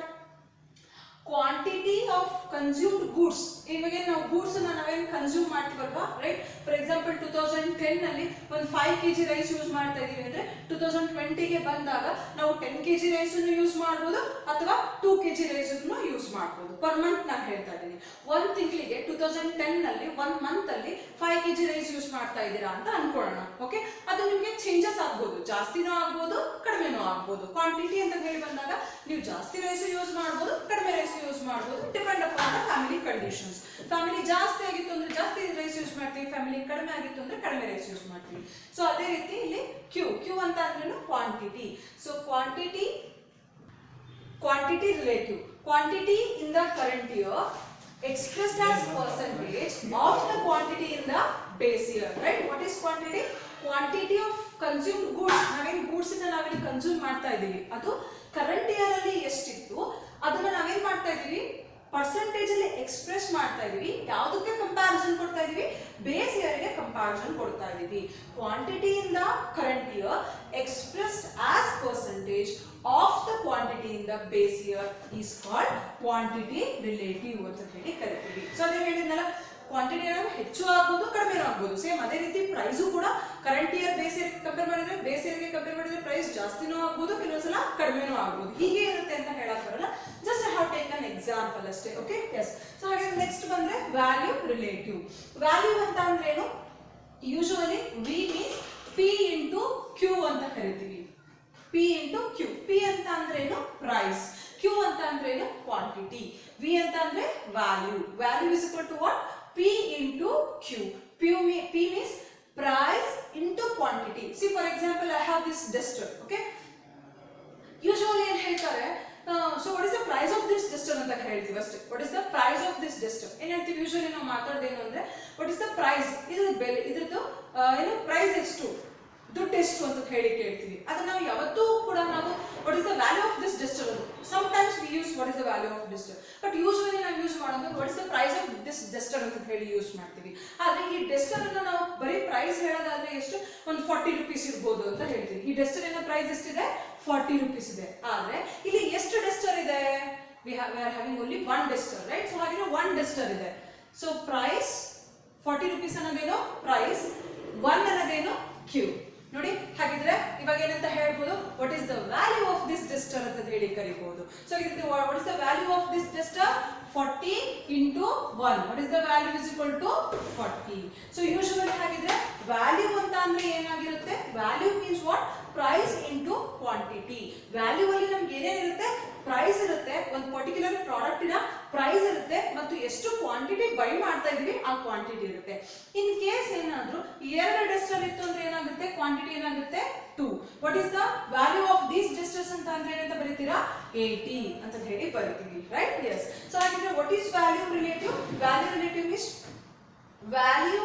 Quantity of consumed goods. ಇವಾಗ ನಾವು ಗೂಡ್ಸ್ ನಾವೇನು ಕನ್ಸ್ಯೂಮ್ ಮಾಡ್ತೀವಲ್ವಾ, ರೈಟ್. ಫಾರ್ ಎಕ್ಸಾಂಪಲ್ 2010 ನಲ್ಲಿ ಒಂದು 5 kg ರೈಸ್ ಯೂಸ್ ಮಾಡ್ತಾ ಇದೀವಿ ಅಂದ್ರೆ 2020ಗೆ ಬಂದಾಗ ನಾವು 10 kg ರೈಸ್ ಯೂಸ್ ಮಾಡಬಹುದು ಅಥವಾ 2 kg ರೈಸ್ ಯೂಸ್ ಮಾಡಬಹುದು. ಪರ್ ಮಂತ್ ನಾನು ಹೇಳ್ತಾ ಇದ್ದೀನಿ. ಒಂದು ತಿಂಗಳಿಗೆ 2010 ನಲ್ಲಿ 1 ಮಂತ್ ಅಲ್ಲಿ 5 kg ರೈಸ್ ಯೂಸ್ ಮಾಡ್ತಾ ಇದ್ದೀರಾ ಅಂತ ಅನ್ಕೊಳ್ಳೋಣ. ಓಕೆ, ಅದು ನಿಮಗೆ ಚೇಂಜಸ್ ಆಗ್ಬೋದು, ಜಾಸ್ತಿನೂ ಆಗ್ಬೋದು ಕಡಿಮೆನೂ ಆಗ್ಬೋದು. ಕ್ವಾಂಟಿಟಿ ಅಂತ ಹೇಳಿ ಬಂದಾಗ ನೀವು ಜಾಸ್ತಿ ರೈಸ್ ಯೂಸ್ ಮಾಡಬಹುದು, ಕಡಿಮೆ ರೈಸ್ ಯೂಸ್ ಮಾಡಬಹುದು, depend upon the family conditions. Family ಜಾಸ್ತಿ ಆಗಿತ್ತು ಅಂದ್ರೆ ಜಾಸ್ತಿ ರೈಸ್ ಯೂಸ್ ಮಾಡ್ತೀವಿ, ಫ್ಯಾಮಿಲಿ ಕಡಿಮೆ ಆಗಿತ್ತು ಅಂದ್ರೆ ಕಡಿಮೆ ರೈಸ್ ಯೂಸ್ ಮಾಡ್ತೀವಿ. ಸೊ ಅದೇ ರೀತಿ ಇಲ್ಲಿ ಕ್ಯೂ ಅಂತ ಅಂದ್ರೆ quantity. So quantity relative. Quantity in the current year expressed as percentage of the quantity in the base year, right? What is quantity? Quantity of consumed goods. ನಾವೇನ್ goods ಇಂದ ನಾವೇನ್ consume ಮಾಡ್ತಾ ಇದೀವಿ ಅದು ಕರೆಂಟ್ ಇಯರ್ ಅಲ್ಲಿ ಎಷ್ಟಿತ್ತು ಅದನ್ನ ನಾವೇನ್ ಮಾಡ್ತಾ ಇದೀವಿ ಪರ್ಸೆಂಟೇಜ್ ಅಲ್ಲಿ ಎಕ್ಸ್ಪ್ರೆಸ್ ಮಾಡ್ತಾ ಇದೀವಿ. ಯಾವುದಕ್ಕೆ ಕಂಪ್ಯಾರಿಸನ್ ಕೊಡ್ತಾ ಇದೀವಿ? ಬೇಸ್ ಇಯರ್ ಗೆ ಕಂಪ್ಯಾರಿಸನ್ ಕೊಡ್ತಾ ಇದೀವಿ. Quantity in the current year expressed as percentage of the quantity in the base year is called quantity relative ಅಂತ ಹೇಳಿ ಕರಿತೀವಿ. ಸೊ ಅದೇ ಹೇಳಿದ್ನಲ್ಲ, ಕ್ವಾಂಟಿಟಿ ಏನಾದ್ರು ಹೆಚ್ಚು ಆಗ್ಬೋದು ಕಡಿಮೆ ಆಗ್ಬೋದು. ಸೇಮ್ ಅದೇ ರೀತಿ ಪ್ರೈಸು ಕೂಡ current year base year compare ಮಾಡಿದ್ರೆ ಬೇಸ್ ಇಯರ್ಗೆ ಕಂಪೇರ್ ಮಾಡಿದ್ರೆ ಪ್ರೈಸ್ ಜಾಸ್ತಿನೂ ಆಗ್ಬೋದು, ಕೆಲವೊಂದ್ಸಲ ಕಡಿಮೆನೂ ಆಗ್ಬೋದು. ಹೀಗೆ ಇರುತ್ತೆ ಅಂತ ಹೇಳಕ್ ಬರಲ್ಲ. Just have take an example ಅಷ್ಟೇ. Okay, yes. ಸೊ ಹಾಗೆ ನೆಕ್ಸ್ಟ್ ಬಂದ್ರೆ ವ್ಯಾಲ್ಯೂ ರಿಲೇಟಿವ್. ವ್ಯಾಲ್ಯೂ ಅಂತ ಅಂದ್ರೆ ಏನು? Usually V means P into Q ಅಂತ ಕರಿತೀವಿ. P into Q. ಪಿ ಅಂತ ಅಂದ್ರೆ ಏನು? ಪ್ರೈಸ್. ಕ್ಯೂ ಅಂತ ಅಂದ್ರೆ ಏನು? ಕ್ವಾಂಟಿಟಿ. ವಿ ಅಂತ ಅಂದ್ರೆ value. Value is equal to what? P into Q. P means price into quantity. See, for example, I have this duster. Okay. Usually, in ಹೇಳ್ತಾರೆ so what is the price of this duster ಅಂತ ಹೇಳ್ತೀವಿ ಅಷ್ಟೇ. What is the price of this duster? ಏನು ಹೇಳ್ತೀವಿ usually ನಾವು ಮಾತಾಡೋದೇನು ಅಂದ್ರೆ what is the price? ಇದ್ರ ಬೆಲೆ, ಇದ್ರದ್ದು ಏನು ಪ್ರೈಸ್ ಎಷ್ಟು, ದುಡ್ಡು ಎಷ್ಟು ಅಂತ ಹೇಳಿ ಕೇಳ್ತೀವಿ. ಅದನ್ನ ನಾವು ಯಾವತ್ತೂ ಕೂಡ ನಾವು what is the value of this duster? Sometimes we use what is the value of duster, but usually ನಾವು ಯೂಸ್ ಮಾಡೋದು what is the price of this duster ಅಂತ ಹೇಳಿ ಯೂಸ್ ಮಾಡ್ತೀವಿ. ಆದ್ರೆ ಈ duster ಅನ್ನ ನಾವು ಬರೀ ಪ್ರೈಸ್ ಹೇಳೋದಾದ್ರೆ ಎಷ್ಟು, ಒಂದು 40 ರೂಪೀಸ್ ಇರ್ಬೋದು ಅಂತ ಹೇಳ್ತೀವಿ. ಈ duster ನ ಪ್ರೈಸ್ ಎಷ್ಟಿದೆ? 40 ರೂಪೀಸ್ ಇದೆ. ಆದ್ರೆ ಇಲ್ಲಿ ಎಷ್ಟು duster ಇದೆ? we are having only one duster, right? So ಹಾಗೆ one duster ಇದೆ. So price 40 ರೂಪೀಸ್ ಅನ್ನೋದೇನು ಪ್ರೈಸ್, 1 ಅನ್ನೋದೇನು ಕ್ಯೂ. ನೋಡಿ, ಹಾಗಿದ್ರೆ ಇವಾಗ ಏನಂತ ಹೇಳ್ಬೋದು? What is the value of this duster ಅಂತ ಹೇಳಿ ಕರಿಬಹುದು. So what is the value of this duster? 40 into 1. What is the value is equal to 40. So usually ಹಾಗಿದ್ರೆ ವ್ಯಾಲ್ಯೂ ಅಂತ ಅಂದ್ರೆ ಏನಾಗಿರುತ್ತೆ? Value means what? Price into quantity. Value ಅಲ್ಲಿ ನಮ್ಗೆ ಏನೇನಿರುತ್ತೆ? Price ಇರುತ್ತೆ, ಒಂದು ಪರ್ಟಿಕ್ಯುಲರ್ ಪ್ರಾಡಕ್ಟ್ ನ ಪ್ರೈಸ್ ಇರುತ್ತೆ ಮತ್ತು ಎಷ್ಟು ಕ್ವಾಂಟಿಟಿ ಬೈ ಮಾಡ್ತಾ ಇದೀವಿ ಆ ಕ್ವಾಂಟಿಟಿ ಇರುತ್ತೆ. ಇನ್ ಕೇಸ್ ಏನಾದ್ರು 2 ಡಸ್ಟರ್ ಇತ್ತು ಅಂದ್ರೆ ಏನಾಗುತ್ತೆ? ಕ್ವಾಂಟಿಟಿ ಏನಾಗುತ್ತೆ? 2. What is the value of these dusters ಅಂತ ಅಂದ್ರೆ ಏನಂತ ಬರೀತೀರಾ? 80 ಅಂತ ಹೇಳಿ ಬರೀತೀವಿ, ರೈಟ್? ಎಸ್. ಸೊ ಹಾಗಿದ್ರೆ what is value relative? Value relative is value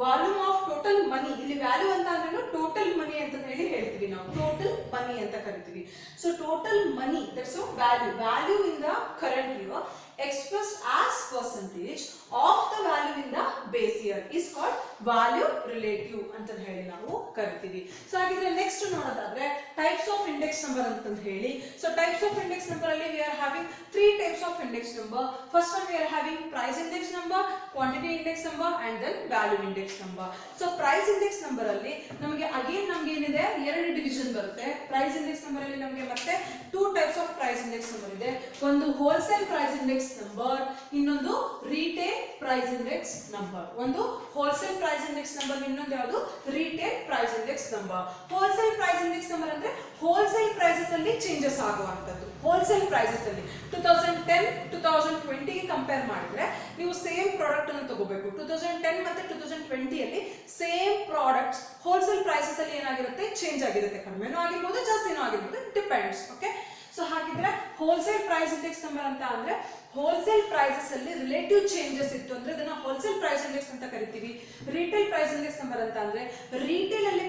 volume of total money. ಇಲ್ಲಿ ವ್ಯಾಲ್ಯೂ ಅಂತ ಅಂದ್ರೆ ಟೋಟಲ್ ಮನಿ ಅಂತ ಹೇಳಿ ಹೇಳ್ತೀವಿ ನಾವು. ಟೋಟಲ್ ಮನಿ ಅಂತ ಕರಿತೀವಿ. So total money, that's value. Value in the current year expressed as percentage of the value value in the base year is called value relative ಅಂತ ಹೇಳಿ ನಾವು ಕರಿತೀವಿ. ಸೊ ಹಾಗಿದ್ರೆ ನೆಕ್ಸ್ಟ್ ನೋಡೋದಾದ್ರೆ ಟೈಪ್ಸ್ ಆಫ್ ಇಂಡೆಕ್ಸ್ ನಂಬರ್ ಅಂತ ಹೇಳಿ. So types of index number ಅಲ್ಲಿ we are having 3 types of index number. First one we are having price index number, quantity index number and then value index number. So price index number ಅಲ್ಲಿ ನಮಗೆ again ನಮಗೆ ಏನಿದೆ ಎರಡು division ಬರುತ್ತೆ. Price index number ಅಲ್ಲಿ ನಮಗೆ ಮತ್ತೆ 2 types of price index number ಇದೆ. ಒಂದು ಹೋಲ್ಸೇಲ್ ಪ್ರೈಸ್ ಇಂಡೆಕ್ಸ್ ನಂಬರ್, ಇನ್ನೊಂದು ರಿಟೇಲ್ ಪ್ರೈಸ್ ಇಂಡೆಕ್ಸ್ ನಂಬರ್. ಒಂದು ಹೋಲ್ಸೇಲ್ ಪ್ರೈಸ್ ಇಂಡೆಕ್ಸ್ ನಂಬರ್, ಇನ್ನೊಂದು ಯಾವುದು retail price index number. Wholesale price index number ಅಂದ್ರೆ ಹೋಲ್ಸೇಲ್ ಪ್ರೈಸಸ್ ಅಲ್ಲಿ ಚೇಂಜಸ್ ಆಗುವಂತದ್ದು. ಹೋಲ್ಸೇಲ್ ಪ್ರೈಸಸ್ ಅಲ್ಲಿ 2010 2020 ಗೆ ಕಂಪೇರ್ ಮಾಡಿದ್ರೆ ನೀವು ಸೇಮ್ ಪ್ರಾಡಕ್ಟ್ ಅನ್ನು ತಗೋಬೇಕು. 2010 ಮತ್ತೆ 2020 ಅಲ್ಲಿ ಸೇಮ್ ಪ್ರಾಡಕ್ಟ್ಸ್ ಹೋಲ್ಸೇಲ್ ಪ್ರೈಸಸ್ ಅಲ್ಲಿ ಏನಾಗಿರುತ್ತೆ, ಚೇಂಜ್ ಆಗಿರುತ್ತೆ. ಕಡಿಮೆನೂ ಆಗಿರ್ಬೋದು, ಜಾಸ್ತಿನೂ ಆಗಿರ್ಬೋದು, ಡಿಪೆಂಡ್ಸ್. ಓಕೆ, ಸೊ ಹಾಗಿದ್ರೆ ಹೋಲ್ಸೇಲ್ ಪ್ರೈಸ್ ಇಂಡೆಕ್ಸ್ ನಂಬರ್ ಅಂತ ಅಂದ್ರೆ ಹೋಲ್ಸೇಲ್ ಪ್ರೈಸಸ್ ಅಲ್ಲಿ ರಿಲೇಟಿವ್ ಚೇಂಜಸ್ ಇತ್ತು ಅಂದ್ರೆ ಅದನ್ನ ಹೋಲ್ಸೇಲ್ ಪ್ರೈಸ್ ಇಂಡೆಕ್ಸ್ ಅಂತ ಕರಿತೀವಿ. ರಿಟೇಲ್ ಪ್ರೈಸ್ ಇಂಡೆಕ್ಸ್ ನಂಬರ್ ಅಂತ ಅಂದ್ರೆ ರಿಟೇಲ್ ಅಲ್ಲಿ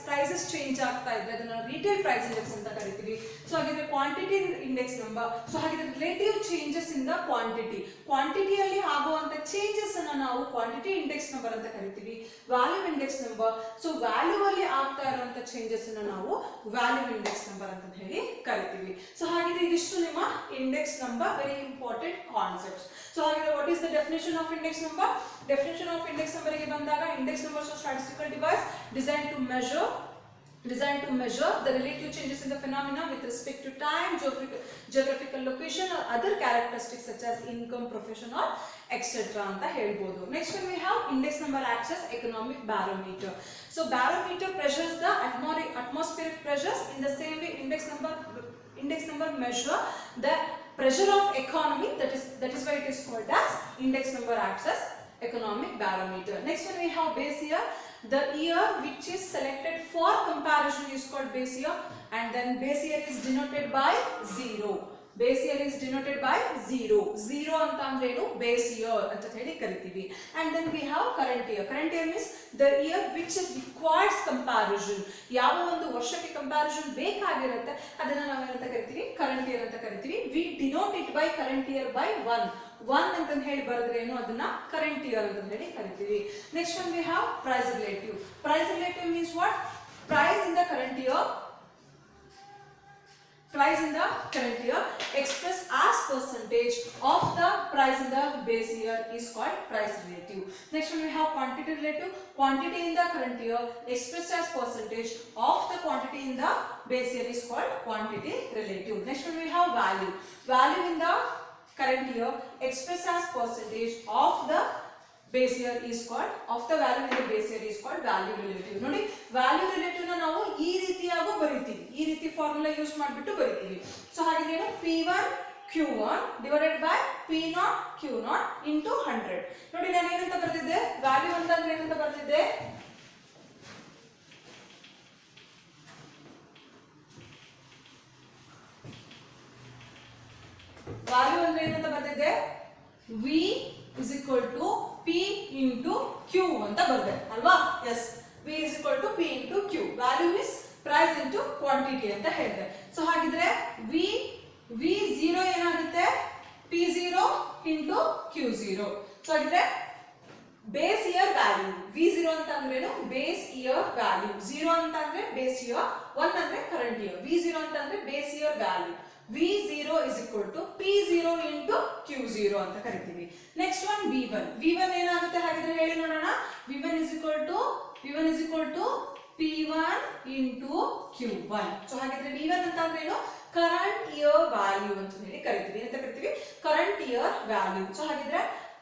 ಪ್ರೈಸಸ್ ಚೇಂಜ್ ಆಗ್ತಾ ಇದ್ರೆ ಅದನ್ನ ರಿಟೇಲ್ ಪ್ರೈಸ್ ಇಂಡೆಕ್ಸ್ ಅಂತ ಕರಿತೀವಿ. ಸೊ ಹಾಗಿದ್ರೆ ಕ್ವಾಂಟಿಟಿ ಇಂಡೆಕ್ಸ್ ನಂಬರ್, ಸೊ ಹಾಗಿದ್ರೆ ರಿಲೇಟಿವ್ ಚೇಂಜಸ್ ಇನ್ ದ ಕ್ವಾಂಟಿಟಿಯಲ್ಲಿ ಆಗುವಂತ ಚೇಂಜಸ್ ಅನ್ನ ನಾವು ಕ್ವಾಂಟಿಟಿ ಇಂಡೆಕ್ಸ್ ನಂಬರ್ ಅಂತ ಕರಿತೀವಿ. Value index number, so value ಅಲ್ಲಿ ಆಗ್ತಾ ಇರುವಂತ ಚೇಂಜಸ್ ಅನ್ನ ನಾವು ವ್ಯಾಲ್ಯೂ ಇಂಡೆಕ್ಸ್ ನಂಬರ್ ಅಂತ ಹೇಳಿ ಕರಿತೀವಿ. ಸೊ ಹಾಗಿದ್ರೆ ಇದಿಷ್ಟು ನಿಮ್ಮ index number, very important concepts. So what is the definition of index number? Definition of index number ಗೆ ಬಂದಾಗ index numbers are statistical device designed to measure the relative changes in the phenomena with respect to time, geographical location or other characteristics such as income, profession or etc. ಅಂತ ಹೇಳ್ಬೋದು. Next one we have index number acts as economic barometer. So barometer measures the atmospheric pressures. In the same way index number measure the pressure of economy, that is why it is called as index number acts as economic barometer. Next one we have base year. The year which is selected for comparison is called base year, and then base year is denoted by 0. Base year is denoted by 0. 0 ಅಂತ ಅಂದ್ರೆ ಏನು, base year ಅಂತ ಹೇಳಿ ಕರಿತೀವಿ. And then we have current year. Current year means the year which requires comparison. ಯಾವ ಒಂದು ವರ್ಷಕ್ಕೆ comparison ಬೇಕಾಗಿರುತ್ತೆ ಅದನ್ನ ನಾವು ಏನಂತ ಕರಿತೀವಿ, current year ಅಂತ ಕರಿತೀವಿ. We denote it by current year by 1 ಅಂತ ಹೇಳಿ ಬರೆದ್ರೆ ಏನು, ಅದನ್ನ current year ಅಂತ ಹೇಳಿ ಕರಿತೀವಿ. Next one we have price relative. Price relative means what? Price in the current year expressed as percentage of the price in the base year is called price relative. Next one we have quantity relative. Quantity in the current year expressed as percentage of the quantity in the base year is called quantity relative. Next one we have value. Value in the current year expressed as percentage of the base year is called, of the value in the base year is called value relative. ನೋಡಿ value relative ನ ನಾವು ಈ ರೀತಿಯಾಗೂ ಬರೀತೀವಿ, ಈ ರೀತಿ formula use ಮಾಡಿಬಿಟ್ಟು ಬರೀತೀವಿ. So ಹಾಗಿದ್ರೆ ಏನು, P1 Q1 divided by P0 Q0 into 100. ನೋಡಿ ನಾನು ಏನಂತ ಬರ್ತಿದ್ದೆ, ವ್ಯಾಲ್ಯೂ ಅಂತಂದ್ರೆ ಏನಂತ ಬರ್ತಿದ್ದೆ, ವ್ಯಾಲ್ಯೂ ಅಂದ್ರೆ ಏನಂತ ಬರ್ತಿದ್ದೆ, V is equal to P into Q ಅಂತ ಬರುತ್ತೆ ಅಲ್ವಾ. Yes, V is equal to P into Q. Value is price into quantity ಅಂತ ಹೇಳಿದೆ. ಸೊ ಹಾಗಿದ್ರೆ V0 ಏನಾಗುತ್ತೆ, P0 into Q0. ಸೊ ಹಾಗಿದ್ರೆ ಬೇಸ್ ಇಯರ್ ವ್ಯಾಲ್ಯೂ V0 ಅಂತ ಅಂದ್ರೆ ಏನು, ಬೇಸ್ ಇಯರ್ ವ್ಯಾಲ್ಯೂ. 0 ಅಂತ ಅಂದ್ರೆ ಬೇಸ್ ಇಯರ್, 1 ಅಂದ್ರೆ ಕರೆಂಟ್ ಇಯರ್. V0 ಅಂತ ಅಂದ್ರೆ base year value. V0 is equal to P0 into Q0 ಅಂತ ಕರಿತೀವಿ. ನೆಕ್ಸ್ಟ್ ಒನ್ V1 ಏನಾಗುತ್ತೆ ಹಾಗಿದ್ರೆ ಹೇಳಿ ನೋಡೋಣ. V1 is equal to P1 into Q1. So ಹಾಗಿದ್ರೆ V1 ಅಂತ ಅಂದ್ರೆ ಏನು, ಕರೆಂಟ್ ಇಯರ್ ವ್ಯಾಲ್ಯೂ ಅಂತ ಹೇಳಿ ಕರಿತೀವಿ. ಅಂತ ಕರಿತೀವಿ ಕರೆಂಟ್ ಇಯರ್ ವ್ಯಾಲ್ಯೂ. ಸೊ ಹಾಗಿದ್ರೆ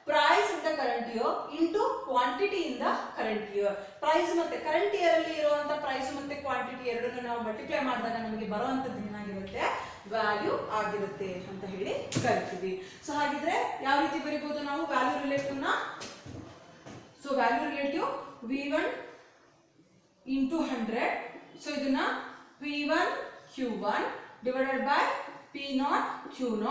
price in the current year into quantity in the current year. Price ಮತ್ತೆ ಕರೆಂಟ್ ಇಯರ್ ಅಲ್ಲಿ ಇರುವಂತ ಪ್ರೈಸ್ ಮತ್ತೆ ಕ್ವಾಂಟಿಟಿ ಎರಡನ್ನು ನಾವು ಮಲ್ಟಿಪ್ಲೈ ಮಾಡಿದಾಗ ನಮಗೆ ಬರುವಂತದ್ದು ಏನಾಗಿರುತ್ತೆ, ವ್ಯಾಲ್ಯೂ ಆಗಿರುತ್ತೆ ಅಂತ ಹೇಳಿ ಕರಿತೀವಿ. ಸೊ ಹಾಗಿದ್ರೆ ಯಾವ ರೀತಿ ಬರೀಬಹುದು ನಾವು ವ್ಯಾಲ್ಯೂ ರಿಲೇಟಿವ್ ನ. So value relative V1 into 100. So ಇದನ್ನ P1 Q1 divided by P0 Q0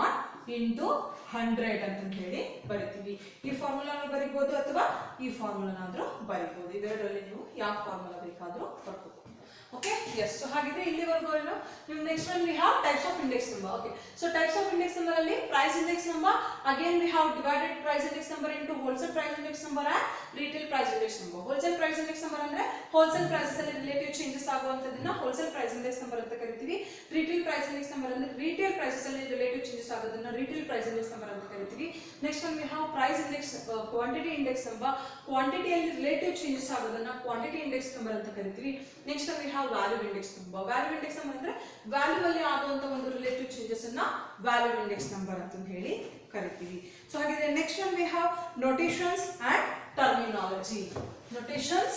into 100 ಅಂತ ಹೇಳಿ ಬರಿತೀವಿ. ಈ ಫಾರ್ಮುಲಾ ಬರೀಬಹುದು ಅಥವಾ ಈ ಫಾರ್ಮುಲಾನಾದ್ರೂ ಬರೀಬಹುದು. ಇವೆರಡರಲ್ಲಿ ನೀವು ಯಾವ ಫಾರ್ಮುಲಾ ಬೇಕಾದ್ರೂ ಬರ್ಕೋಬಹುದು. Okay, yes. So ಹಾಗಿದ್ರೆ ಇಲ್ಲಿವರೆಗೂ ಏನು ನಿಮ್ next one we have types of index number. Okay, so types of index number ಅಲ್ಲಿ price index number, again we have divided price index number into wholesale price index number and retail price index number. Wholesale price index number ಅಂದ್ರೆ wholesale prices ಅಲ್ಲಿ relative changes ಆಗುವಂತದನ್ನ wholesale price index number ಅಂತ ಕರಿತೀವಿ. Retail price index number ಅಂದ್ರೆ retail prices ಅಲ್ಲಿ relative changes ಆಗೋದನ್ನ retail price index number ಅಂತ ಕರಿತೀವಿ. Next one we have price index quantity index number, quantity ಅಲ್ಲಿ relative changes ಆಗೋದನ್ನ quantity index number ಅಂತ ಕರಿತೀವಿ. Next one we have value index number. Value index number ಅಂದ್ರೆ value ಅಲ್ಲಿ ಆಗುವಂತ ಒಂದು relative changes ಅನ್ನ value index number ಅಂತ ಹೇಳಿ ಕರಿತೀವಿ. So ಹಾಗಿದ್ರೆ next one we have notations and terminology. Notations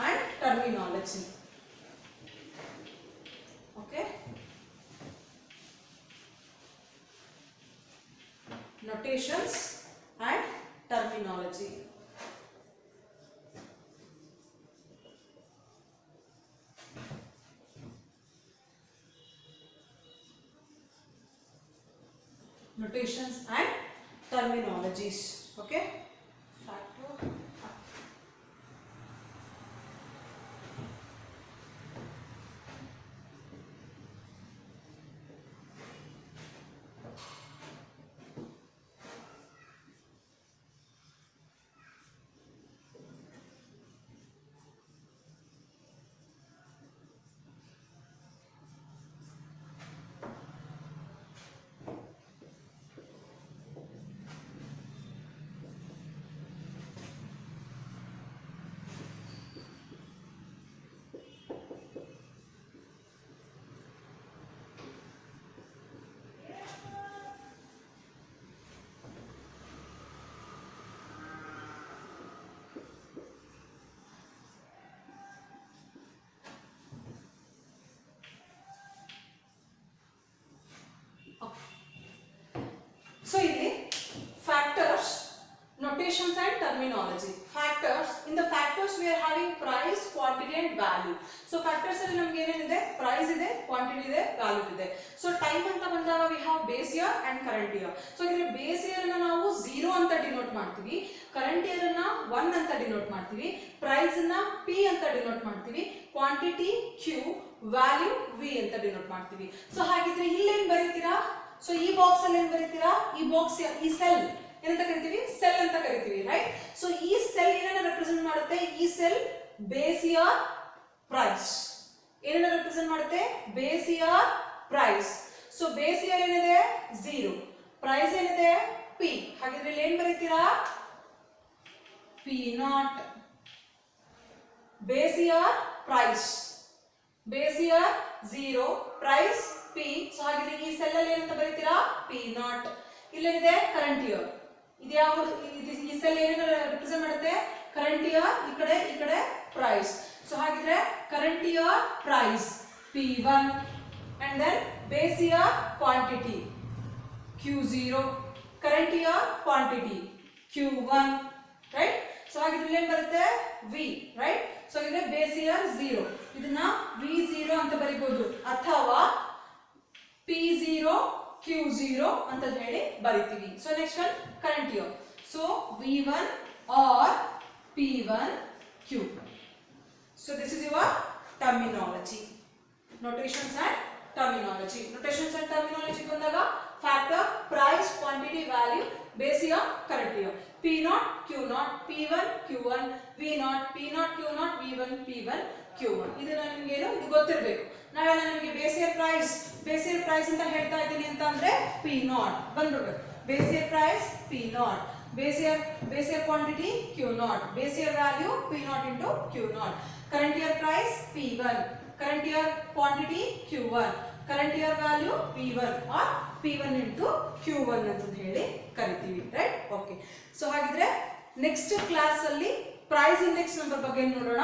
and terminology. Okay. Notations and terminology. Notations and terminologies. Okay. Factor. So ಇಲ್ಲಿ factors, notations and terminology. Factors, in the factors we are having price, quantity and value. So factors ಅಲ್ಲಿ ನಮಗೆ ಏನೇನಿದೆ, price ಇದೆ, quantity ಇದೆ, value ಇದೆ. So time ಅಂತ ಬಂದಾಗ we have base year and current year. So ಇದರ base year ಅನ್ನು ನಾವು 0 ಅಂತ ಡಿನೋಟ್ ಮಾಡ್ತೀವಿ, current year ಅನ್ನು 1 ಅಂತ ಡಿನೋಟ್ ಮಾಡ್ತೀವಿ, price ಅನ್ನು P ಅಂತ ಡಿನೋಟ್ ಮಾಡ್ತೀವಿ, quantity Q, value V ಅಂತ ಡಿನೋಟ್ ಮಾಡ್ತೀವಿ. So ಹಾಗಿದ್ರೆ ಇಲ್ಲಿ ಏನು ಬರೀತೀರಾ? ಸೊ ಈ ಬಾಕ್ಸ್ ಅಲ್ಲಿ ಏನು ಬರೀತೀರಾ? ಈ ಬಾಕ್ಸ್, ಈ ಸೆಲ್ ಏನಂತ ಕರಿತೀವಿ? ಸೆಲ್ ಅಂತ ಕರಿತೀವಿ, ರೈಟ್? ಸೊ ಈ ಸೆಲ್ ಏನನ್ನ ರೆಪ್ರೆಸೆಂಟ್ ಮಾಡುತ್ತೆ? ಈ ಸೆಲ್ ಬೇಸ್ ಇಯರ್ ಪ್ರೈಸ್ ಏನನ್ನ ರೆಪ್ರೆಸೆಂಟ್ ಮಾಡುತ್ತೆ? Base year price. So base year ಏನಿದೆ? 0, ಪ್ರೈಸ್ ಏನಿದೆ? P. ಹಾಗಿದ್ರೆ ಇಲ್ಲಿ ಏನು ಬರೀತೀರಾ? P0. Base year price, base year 0, price P. So ಹಾಗಿದ್ರೆ ಈ ಸೆಲ್ ಅಲ್ಲಿ ಏನಂತ ಬರೀತೀರಾ? P0. ಇಲ್ಲೇನಿದೆ? Current year. ಇದು ಯಾವುದು? ಈ ಸೆಲ್ ಏನನ್ನ ರೆಪ್ರೆಸೆಂಟ್ ಮಾಡುತ್ತೆ? Current year. ಈ ಕಡೆ ಪ್ರೈಸ್. ಸೊ ಹಾಗಿದ್ರೆ current year price P1 and then base year quantity Q0, current year quantity Q1, right? So ಹಾಗಿದ್ರೆ ಇಲ್ಲಿ ಏನು ಬರುತ್ತೆ? V, right? ಸೊ ಹಾಗಿದ್ರೆ ಬೇಸ್ ಇಯರ್ 0, ಇದನ್ನ V0 ಅಂತ ಬರೀಬಹುದು ಅಥವಾ P0 Q0 ಅಂತ ಹೇಳಿ ಬರೀತೀವಿ. So next one current year. So V1 or P1 Q. So this is your terminology. Notations and terminology. Notations and terminology ಬಂದಾಗ factor, price, quantity, value, base year, current year. P0, Q0, P1, Q1, V0, P0, Q0, V1, P1, Q1. ಇದನ್ನ ನಿಮಗೆ ಏನು ಇದು ಗೊತ್ತಿರಬೇಕು. ನಾವೆಲ್ಲ ನಿಮಗೆ base year price ಅಂತ ಹೇಳ್ತಾ ಇದ್ದೀನಿ ಅಂತ ಅಂದ್ರೆ P0 ಬಂದ್ಬಿಡ್ಬೇಕು. Base year price P0, base year quantity Q0, base year value P0 into Q0, current year price P1, current year quantity Q1, current year value P1 or P1 into Q1 ಅಂತ ಹೇಳಿ ಕರಿತೀವಿ, right? Okay. So ಹಾಗಿದ್ರೆ next class ಅಲ್ಲಿ price index number ಬಗ್ಗೆ ನೋಡೋಣ.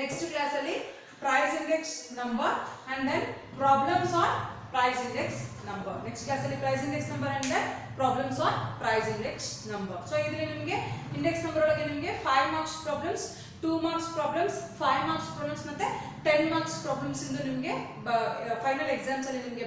Next class ಅಲ್ಲಿ price index number and then problems on price index number. Next class ಅಲ್ಲಿ price index number and then problems on price index number. So ಇದರಲ್ಲಿ ನಿಮಗೆ index number ಒಳಗೆ ನಿಮಗೆ 5 marks problems, 2 marks problems, 5 marks problems ಮತ್ತೆ 10 marks problems ಇಂದು ನಿಮಗೆ final exams ಅಲ್ಲಿ ನಿಮಗೆ